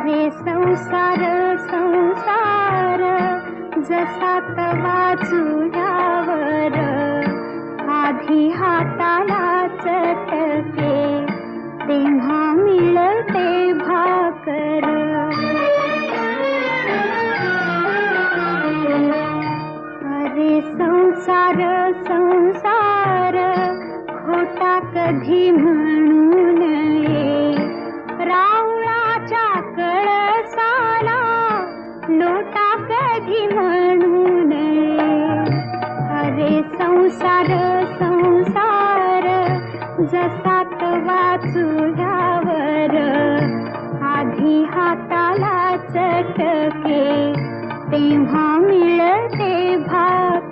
अरे संसार संसार जसा तवा चुल्यावर, आधी हाताला चटके तेव्हा मिळते भाकर. अरे संसार संसार खोटा कधी म्हणू नये, रावळाच्या कळसाला लोटा कधी म्हणू नये. अरे संसार संसार जसा तवा चुल्यावर, आधी हाताला चटके तेव्हा मिळते भाकर.